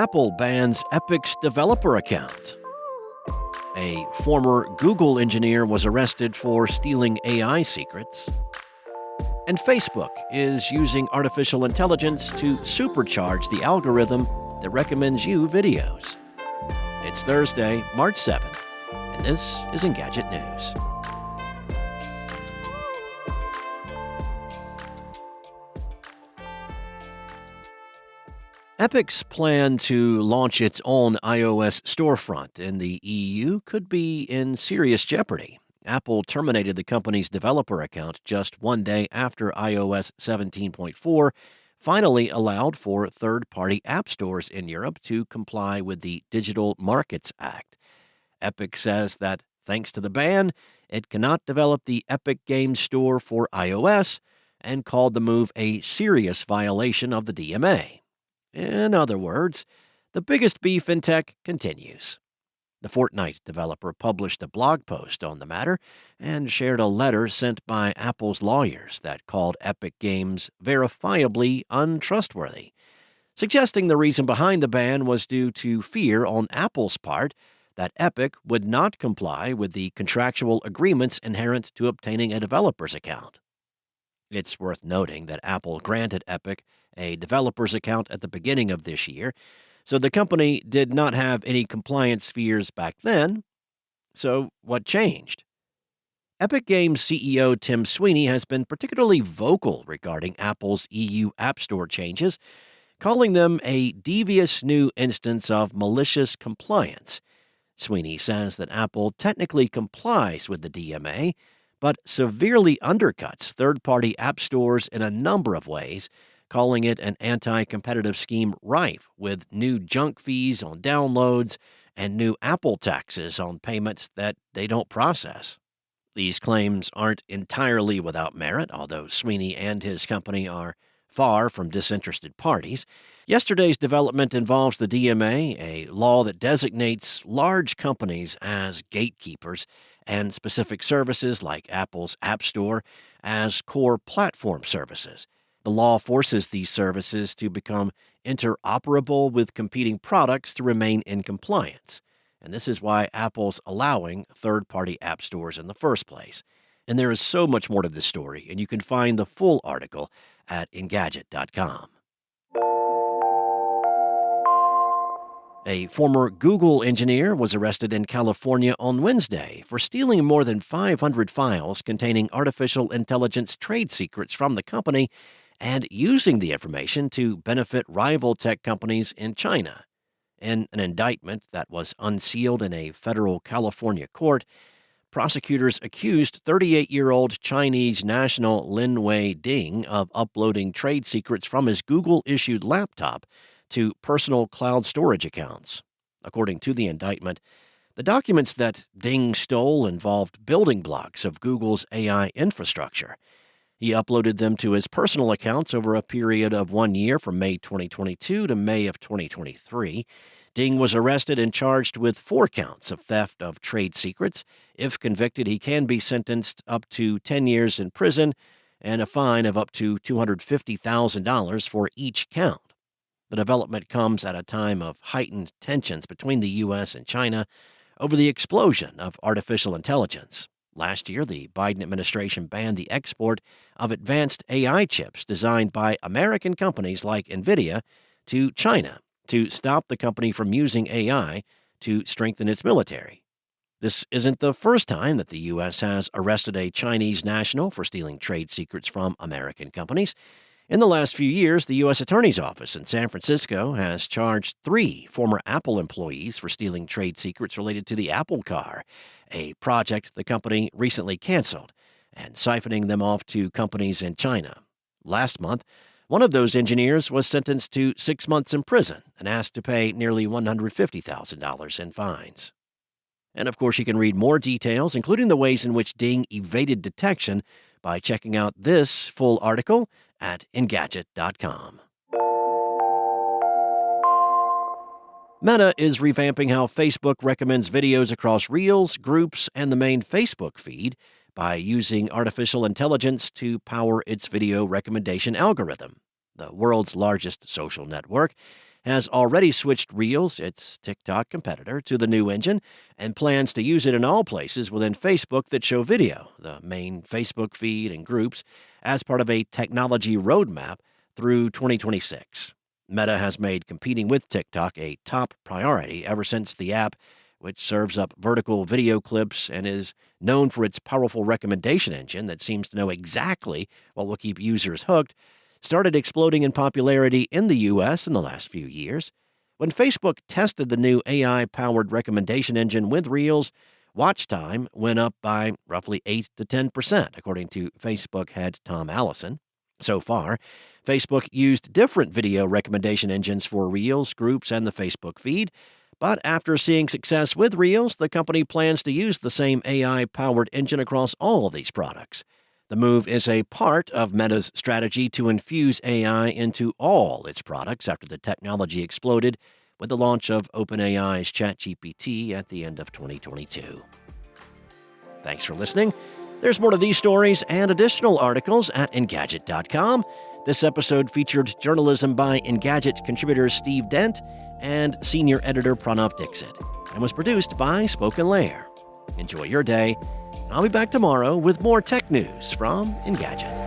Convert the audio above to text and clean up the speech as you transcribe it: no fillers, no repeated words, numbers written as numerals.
Apple bans Epic's developer account. A former Google engineer was arrested for stealing AI secrets. And Facebook is using artificial intelligence to supercharge the algorithm that recommends you videos. It's Thursday, March 7th, and this is Engadget News. Epic's plan to launch its own iOS storefront in the EU could be in serious jeopardy. Apple terminated the company's developer account just one day after iOS 17.4 finally allowed for third-party app stores in Europe to comply with the Digital Markets Act. Epic says that, thanks to the ban, it cannot develop the Epic Games Store for iOS and called the move a serious violation of the DMA. In other words, the biggest beef in tech continues. The Fortnite developer published a blog post on the matter and shared a letter sent by Apple's lawyers that called Epic Games verifiably untrustworthy, suggesting the reason behind the ban was due to fear on Apple's part that Epic would not comply with the contractual agreements inherent to obtaining a developer's account. It's worth noting that Apple granted Epic a developer's account at the beginning of this year, so the company did not have any compliance fears back then. So what changed? Epic Games CEO Tim Sweeney has been particularly vocal regarding Apple's EU App Store changes, calling them a devious new instance of malicious compliance. Sweeney says that Apple technically complies with the DMA, but severely undercuts third-party app stores in a number of ways, calling it an anti-competitive scheme rife with new junk fees on downloads and new Apple taxes on payments that they don't process. These claims aren't entirely without merit, although Sweeney and his company are far from disinterested parties. Yesterday's development involves the DMA, a law that designates large companies as gatekeepers and specific services like Apple's App Store as core platform services. The law forces these services to become interoperable with competing products to remain in compliance. And this is why Apple's allowing third-party app stores in the first place. And there is so much more to this story, and you can find the full article at Engadget.com. A former Google engineer was arrested in California on Wednesday for stealing more than 500 files containing artificial intelligence trade secrets from the company and using the information to benefit rival tech companies in China. In an indictment that was unsealed in a federal California court, prosecutors accused 38-year-old Chinese national Lin Wei Ding of uploading trade secrets from his Google-issued laptop to personal cloud storage accounts. According to the indictment, the documents that Ding stole involved building blocks of Google's AI infrastructure. He uploaded them to his personal accounts over a period of 1 year from May 2022 to May of 2023. Ding was arrested and charged with 4 counts of theft of trade secrets. If convicted, he can be sentenced up to 10 years in prison and a fine of up to $250,000 for each count. The development comes at a time of heightened tensions between the U.S. and China over the explosion of artificial intelligence. Last year, the Biden administration banned the export of advanced AI chips designed by American companies like NVIDIA to China to stop the company from using AI to strengthen its military. This isn't the first time that the U.S. has arrested a Chinese national for stealing trade secrets from American companies. In the last few years, the U.S. Attorney's Office in San Francisco has charged 3 former Apple employees for stealing trade secrets related to the Apple Car, a project the company recently canceled, and siphoning them off to companies in China. Last month, one of those engineers was sentenced to 6 months in prison and asked to pay nearly $150,000 in fines. And of course, you can read more details, including the ways in which Ding evaded detection, by checking out this full article at Engadget.com. Meta is revamping how Facebook recommends videos across Reels, Groups, and the main Facebook feed by using artificial intelligence to power its video recommendation algorithm. The world's largest social network has already switched Reels, its TikTok competitor, to the new engine and plans to use it in all places within Facebook that show video, the main Facebook feed and groups, as part of a technology roadmap through 2026. Meta has made competing with TikTok a top priority ever since the app, which serves up vertical video clips and is known for its powerful recommendation engine that seems to know exactly what will keep users hooked, started exploding in popularity in the U.S. in the last few years. When Facebook tested the new AI-powered recommendation engine with Reels, watch time went up by roughly 8 to 10%, according to Facebook head Tom Allison. So far, Facebook used different video recommendation engines for Reels, Groups, and the Facebook feed, but after seeing success with Reels, the company plans to use the same AI-powered engine across all of these products. The move is a part of Meta's strategy to infuse AI into all its products after the technology exploded with the launch of OpenAI's ChatGPT at the end of 2022. Thanks for listening. There's more to these stories and additional articles at Engadget.com. This episode featured journalism by Engadget contributors Steve Dent and senior editor Pranav Dixit, and was produced by Spoken Layer. Enjoy your day. I'll be back tomorrow with more tech news from Engadget.